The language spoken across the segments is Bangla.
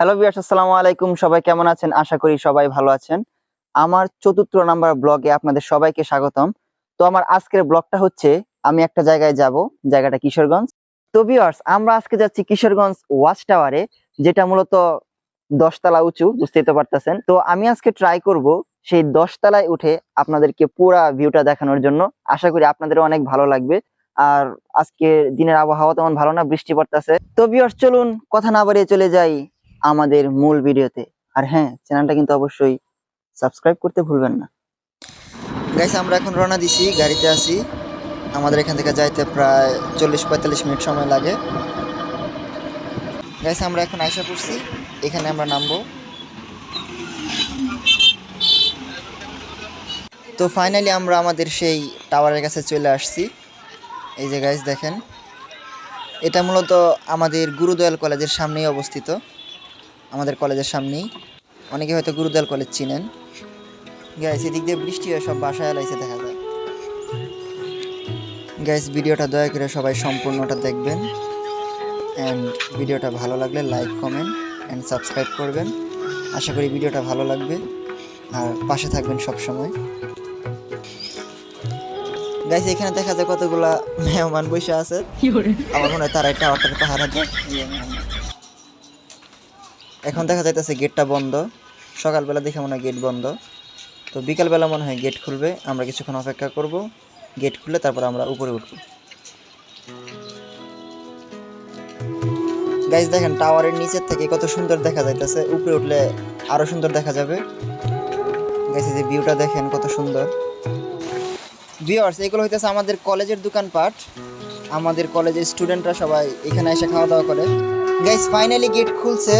হ্যালো ভিউয়ার্স, আসসালামু আলাইকুম। সবাই কেমন আছেন? আশা করি সবাই ভালো আছেন। আমার ৪র্থ নাম্বার ব্লগে আপনাদের সবাইকে স্বাগতম। তো আমার আজকের ব্লগটা হচ্ছে আমি একটা জায়গায় যাব, জায়গাটা কিশোরগঞ্জ। তো ভিউয়ার্স, আমরা আজকে যাচ্ছি কিশোরগঞ্জ ওয়াচ টাওয়ারে, যেটা মূলত ১০ তলা উঁচু, বুঝতেই তো পারতেছেন। তো আমি আজকে ট্রাই করব সেই ১০ তলায় উঠে আপনাদেরকে পুরা ভিউটা দেখানোর জন্য। আশা করি আপনাদেরও অনেক ভালো লাগবে। আর আজকে দিনের আবহাওয়া তেমন ভালো না, বৃষ্টি পড়তেছে। তো ভিউয়ার্স, চলুন কথা না বাড়িয়ে চলে যাই আমাদের মূল ভিডিওতে। আর হ্যাঁ, চ্যানেলটা কিন্তু অবশ্যই সাবস্ক্রাইব করতে ভুলবেন না। গাইস, আমরা এখন রওনা দিছি, গাড়িতে আছি। আমাদের এখান থেকে যাইতে প্রায় ৪০-৪৫ মিনিট সময় লাগে। গাইস, আমরা এখন আয়শা পড়ছি, এখানে আমরা নামবো। তো ফাইনালি আমরা আমাদের সেই টাওয়ারের কাছে চলে আসছি। এই যে গাইস দেখেন, এটা মূলত আমাদের গুরুদয়াল কলেজের সামনেই অবস্থিত। আমাদের কলেজের সামনেই, অনেকে হয়তো গুরুদয়াল কলেজ চিনেন। গাইস, এদিক দিয়ে বৃষ্টি হয়ে সব বাসায় এলাইছে দেখা যায়। গাইস, ভিডিওটা দয়া করে সবাই সম্পূর্ণটা দেখবেন। অ্যান্ড ভিডিওটা ভালো লাগলে লাইক, কমেন্ট অ্যান্ড সাবস্ক্রাইব করবেন। আশা করি ভিডিওটা ভালো লাগবে আর পাশে থাকবেন সব সময়। গাইস, এখানে দেখা যায় কতগুলা মেহমান বসে আছে। আমার মনে হয় তারা একটা টাওয়ারটাকে পাহারা দেয়। এখন দেখা যাইতেছে গেটটা বন্ধ। সকালবেলা দেখে মনে হয় গেট বন্ধ, তো বিকালবেলা মনে হয় গেট খুলবে। আমরা কিছুক্ষণ অপেক্ষা করব, গেট খুললে তারপর আমরা উপরে উঠব। গাইস দেখেন, টাওয়ারের নিচের থেকে কত সুন্দর দেখা যাইতেছে, উপরে উঠলে আরো সুন্দর দেখা যাবে। গাইস, এই যে ভিউটা দেখেন কত সুন্দর। ভিউয়ার্স, এগুলো হইতেছে আমাদের কলেজের দোকানপাট। আমাদের কলেজের স্টুডেন্টরা সবাই এখানে এসে খাওয়া দাওয়া করে। গাইস, ফাইনালি গেট খুলছে,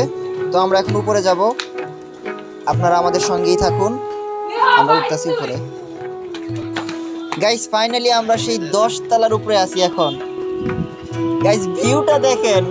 তো আমরা এখন উপরে যাব। আপনারা আমাদের সঙ্গেই থাকুন, আমরা উঠতেছি উপরে। গাইস, ফাইনালি আমরা সেই ১০ তলার উপরে আছি এখন। গাইস, ভিউটা দেখেন